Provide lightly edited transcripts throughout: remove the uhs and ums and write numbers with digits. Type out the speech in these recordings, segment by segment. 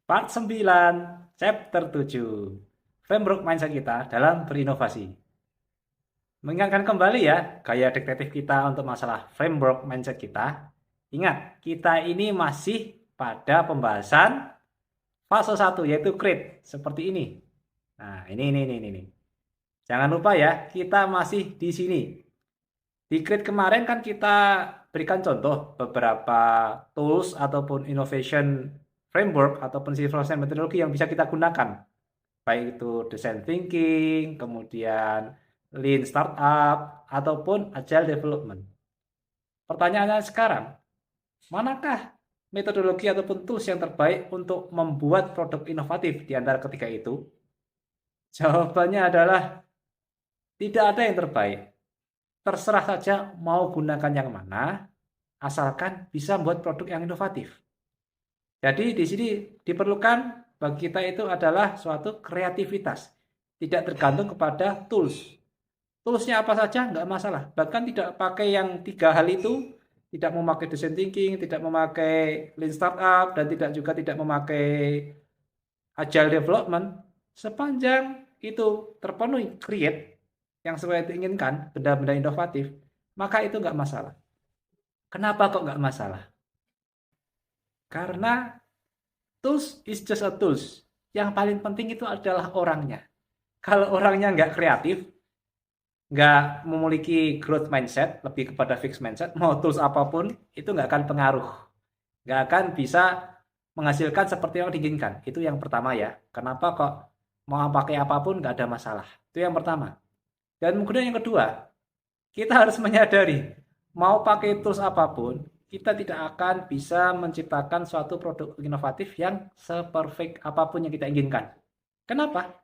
Part 9, Chapter 7, Framework Mindset kita dalam berinovasi. Mengingatkan kembali ya, gaya detektif kita untuk masalah framework mindset kita. Ingat, kita ini masih pada pembahasan fase 1, yaitu create, seperti ini. Nah, ini. Jangan lupa ya, kita masih di sini. Di create kemarin kan kita berikan contoh beberapa tools ataupun innovation framework ataupun civilization metodologi yang bisa kita gunakan. Baik itu design thinking, kemudian lean startup, ataupun agile development. Pertanyaannya sekarang, manakah metodologi ataupun tools yang terbaik untuk membuat produk inovatif di antara ketiga itu? Jawabannya adalah tidak ada yang terbaik. Terserah saja mau gunakan yang mana, asalkan bisa membuat produk yang inovatif. Jadi di sini diperlukan bagi kita itu adalah suatu kreativitas. Tidak tergantung kepada tools. Toolsnya apa saja nggak masalah. Bahkan tidak pakai yang 3 hal itu, tidak memakai design thinking, tidak memakai lean startup, dan tidak memakai agile development. Sepanjang itu terpenuhi create yang sesuai diinginkan, benda-benda inovatif, maka itu nggak masalah. Kenapa kok nggak masalah? Karena tools is just a tools. Yang paling penting itu adalah orangnya. Kalau orangnya nggak kreatif, nggak memiliki growth mindset, lebih kepada fixed mindset, mau tools apapun, itu nggak akan pengaruh. Nggak akan bisa menghasilkan seperti yang diinginkan. Itu yang pertama ya. Kenapa kok mau pakai apapun nggak ada masalah. Itu yang pertama. Dan kemudian yang kedua, kita harus menyadari, mau pakai tools apapun, kita tidak akan bisa menciptakan suatu produk inovatif yang seperfect apapun yang kita inginkan. Kenapa?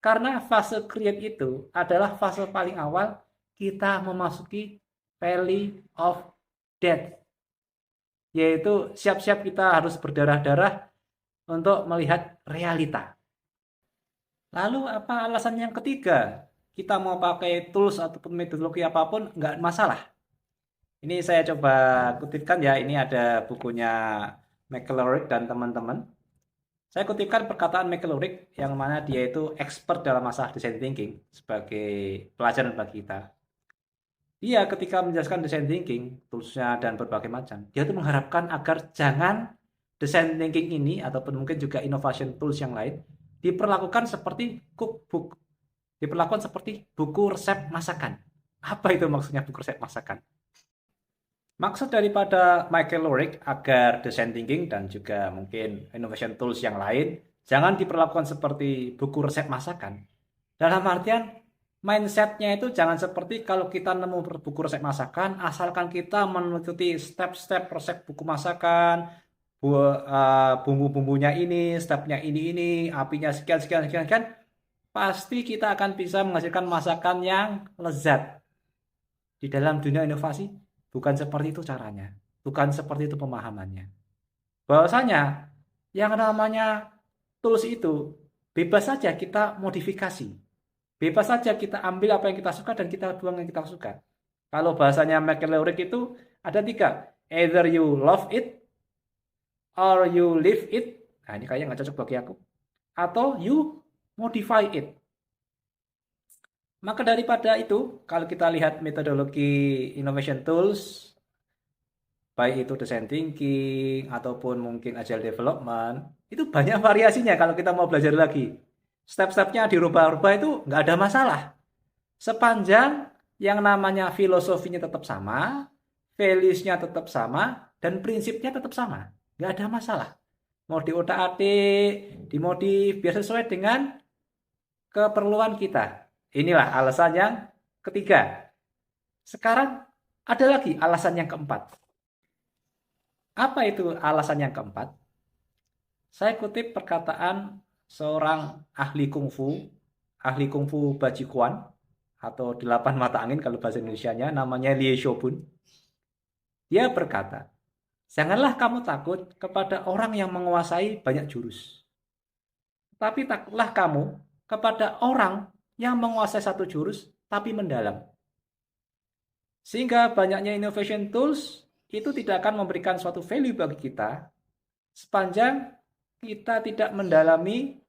Karena fase create itu adalah fase paling awal kita memasuki valley of death. Yaitu siap-siap kita harus berdarah-darah untuk melihat realita. Lalu apa alasan yang ketiga? Kita mau pakai tools ataupun metodologi apapun nggak masalah. Ini saya coba kutipkan ya, ini ada bukunya McElroy dan teman-teman. Saya kutipkan perkataan McElroy yang mana dia itu expert dalam masalah design thinking sebagai pelajaran bagi kita. Dia ketika menjelaskan design thinking, toolsnya dan berbagai macam, dia itu mengharapkan agar jangan design thinking ini ataupun mungkin juga innovation tools yang lain diperlakukan seperti cookbook, diperlakukan seperti buku resep masakan. Apa itu maksudnya buku resep masakan? Maksud daripada Michael Loric agar design thinking dan juga mungkin innovation tools yang lain jangan diperlakukan seperti buku resep masakan. Dalam artian mindsetnya itu jangan seperti kalau kita nemu buku resep masakan, asalkan kita mengikuti step-step resep buku masakan, bumbu-bumbunya ini, stepnya ini, apinya sekian, pasti kita akan bisa menghasilkan masakan yang lezat. Di dalam dunia inovasi, bukan seperti itu caranya. Bukan seperti itu pemahamannya. Bahwasanya yang namanya tools itu bebas saja kita modifikasi. Bebas saja kita ambil apa yang kita suka dan kita buang yang kita suka. Kalau bahasanya McElroy itu ada 3. Either you love it or you live it. Nah ini kayaknya nggak cocok bagi aku. Atau you modify it. Maka daripada itu, kalau kita lihat metodologi innovation tools, baik itu design thinking ataupun mungkin agile development, itu banyak variasinya kalau kita mau belajar lagi. Step-stepnya dirubah-rubah itu nggak ada masalah. Sepanjang yang namanya filosofinya tetap sama, values-nya tetap sama, dan prinsipnya tetap sama. Nggak ada masalah. Mau diotak-atik, dimodif, biar sesuai dengan keperluan kita. Inilah alasan yang ketiga. Sekarang ada lagi alasan yang keempat. Apa itu alasan yang keempat? Saya kutip perkataan seorang ahli kungfu Baji Quan, atau 8 mata angin kalau bahasa Indonesianya, namanya Lie Shobun. Dia berkata, janganlah kamu takut kepada orang yang menguasai banyak jurus. Tapi takutlah kamu kepada orang yang menguasai satu jurus tapi mendalam. Sehingga banyaknya innovation tools itu tidak akan memberikan suatu value bagi kita sepanjang kita tidak mendalami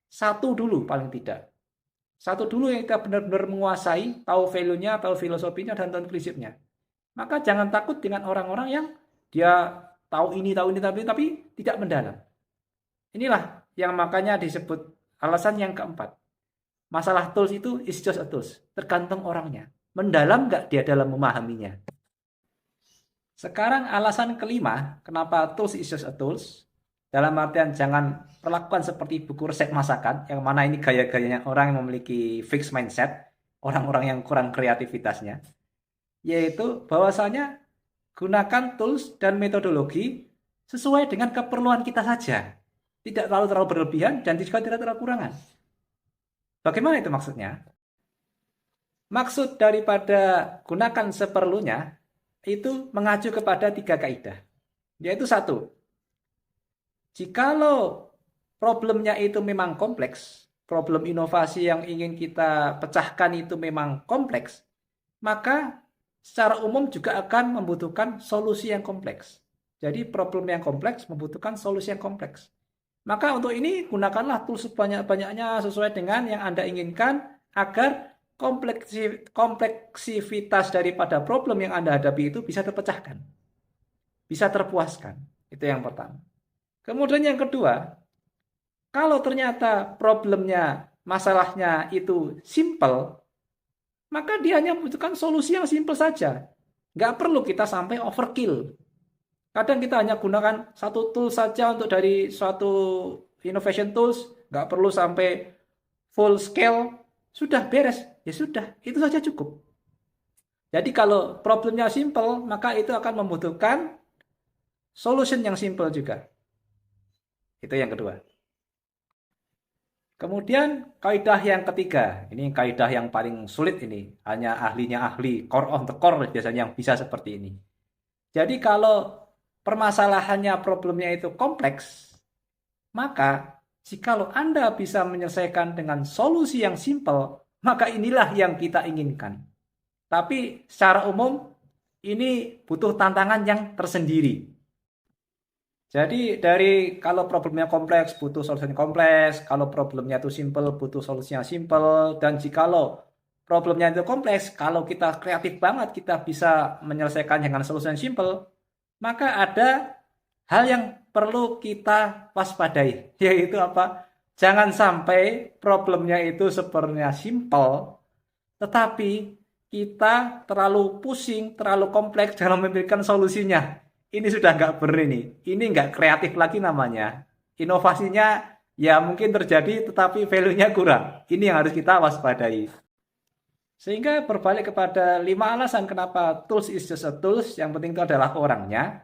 satu dulu paling tidak. Satu dulu yang kita benar-benar menguasai, tahu value-nya, tahu filosofinya, dan tahu prinsipnya. Maka jangan takut dengan orang-orang yang dia tahu ini, tapi tidak mendalam. Inilah yang makanya disebut alasan yang keempat. Masalah tools itu is just a tools. Tergantung orangnya. Mendalam nggak dia dalam memahaminya. Sekarang alasan kelima, kenapa tools is just a tools. Dalam artian jangan perlakukan seperti buku resep masakan, yang mana ini gaya-gayanya orang yang memiliki fixed mindset, orang-orang yang kurang kreativitasnya. Yaitu bahwasanya gunakan tools dan metodologi sesuai dengan keperluan kita saja. Tidak terlalu berlebihan dan juga tidak terlalu kurangan. Bagaimana itu maksudnya? Maksud daripada gunakan seperlunya itu mengacu kepada 3 kaidah. Yaitu 1, jikalau problemnya itu memang kompleks, problem inovasi yang ingin kita pecahkan itu memang kompleks, maka secara umum juga akan membutuhkan solusi yang kompleks. Jadi problem yang kompleks membutuhkan solusi yang kompleks. Maka untuk ini gunakanlah tools sebanyak-banyaknya sesuai dengan yang Anda inginkan agar kompleksivitas daripada problem yang Anda hadapi itu bisa terpecahkan. Bisa terpuaskan. Itu yang pertama. Kemudian yang kedua, kalau ternyata problemnya, masalahnya itu simple, maka dia hanya membutuhkan solusi yang simple saja. Nggak perlu kita sampai overkill. Kadang kita hanya gunakan satu tool saja untuk dari suatu innovation tools, nggak perlu sampai full scale, sudah beres, ya sudah, itu saja cukup. Jadi kalau problemnya simple, maka itu akan membutuhkan solution yang simple juga. Itu yang kedua. Kemudian kaidah yang ketiga, ini kaidah yang paling sulit ini, hanya ahlinya ahli, core of the core biasanya yang bisa seperti ini. Jadi kalau permasalahannya, problemnya itu kompleks, maka jikalau Anda bisa menyelesaikan dengan solusi yang simple, maka inilah yang kita inginkan. Tapi secara umum, ini butuh tantangan yang tersendiri. Jadi dari kalau problemnya kompleks, butuh solusi yang kompleks, kalau problemnya itu simple, butuh solusi yang simple, dan jikalau problemnya itu kompleks, kalau kita kreatif banget, kita bisa menyelesaikan dengan solusi yang simple, maka ada hal yang perlu kita waspadai, yaitu apa? Jangan sampai problemnya itu sebenarnya simple, tetapi kita terlalu pusing, terlalu kompleks dalam memberikan solusinya. Ini sudah nggak ini nggak kreatif lagi namanya. Inovasinya ya mungkin terjadi, tetapi value-nya kurang. Ini yang harus kita waspadai. Sehingga berbalik kepada 5 alasan kenapa tools is just a tools, yang penting itu adalah orangnya.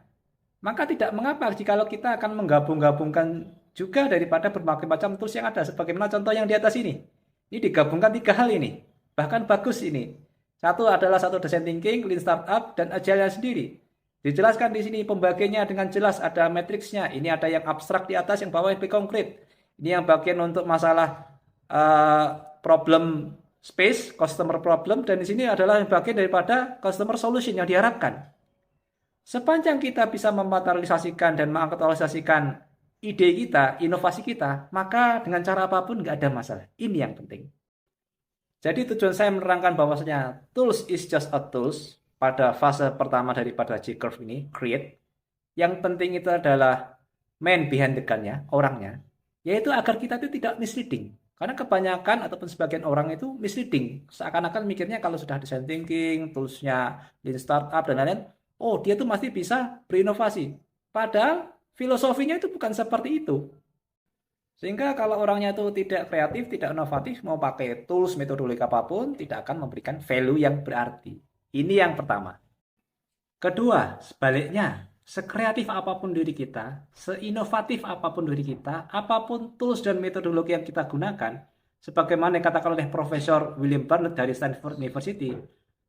Maka tidak mengapa jikalau kita akan menggabung-gabungkan juga daripada berbagai macam tools yang ada. Sebagaimana contoh yang di atas ini. Ini digabungkan 3 hal ini. Bahkan bagus ini. Satu adalah design thinking, lean startup, dan agile sendiri. Dijelaskan di sini pembagiannya dengan jelas, ada matriksnya. Ini ada yang abstrak di atas, yang bawah yang lebih konkret. Ini yang bagian untuk masalah problem space, customer problem, dan di sini adalah yang bagian daripada customer solution yang diharapkan. Sepanjang kita bisa mematerialisasikan dan mengaktualisasikan ide kita, inovasi kita, maka dengan cara apapun nggak ada masalah. Ini yang penting. Jadi tujuan saya menerangkan bahwasanya tools is just a tools pada fase pertama daripada J-curve ini, create. Yang penting itu adalah man behind the gun-nya, orangnya, yaitu agar kita itu tidak misleading. Karena kebanyakan ataupun sebagian orang itu misleading. Seakan-akan mikirnya kalau sudah design thinking, toolsnya lean startup dan lain-lain, oh dia tuh masih bisa berinovasi. Padahal filosofinya itu bukan seperti itu. Sehingga kalau orangnya itu tidak kreatif, tidak inovatif, mau pakai tools, metodologi apapun, tidak akan memberikan value yang berarti. Ini yang pertama. Kedua, sebaliknya, sekreatif apapun diri kita, seinovatif apapun diri kita, apapun tools dan metodologi yang kita gunakan, sebagaimana dikatakan oleh Profesor William Barnett dari Stanford University,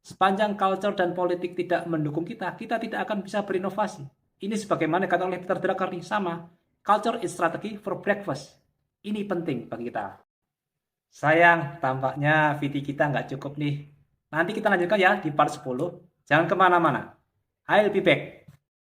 sepanjang culture dan politik tidak mendukung kita, kita tidak akan bisa berinovasi. Ini sebagaimana dikatakan oleh Peter Drucker sama, culture is strategy for breakfast. Ini penting bagi kita. Sayang, tampaknya VT kita nggak cukup nih. Nanti kita lanjutkan ya di part 10. Jangan kemana-mana. I'll be back.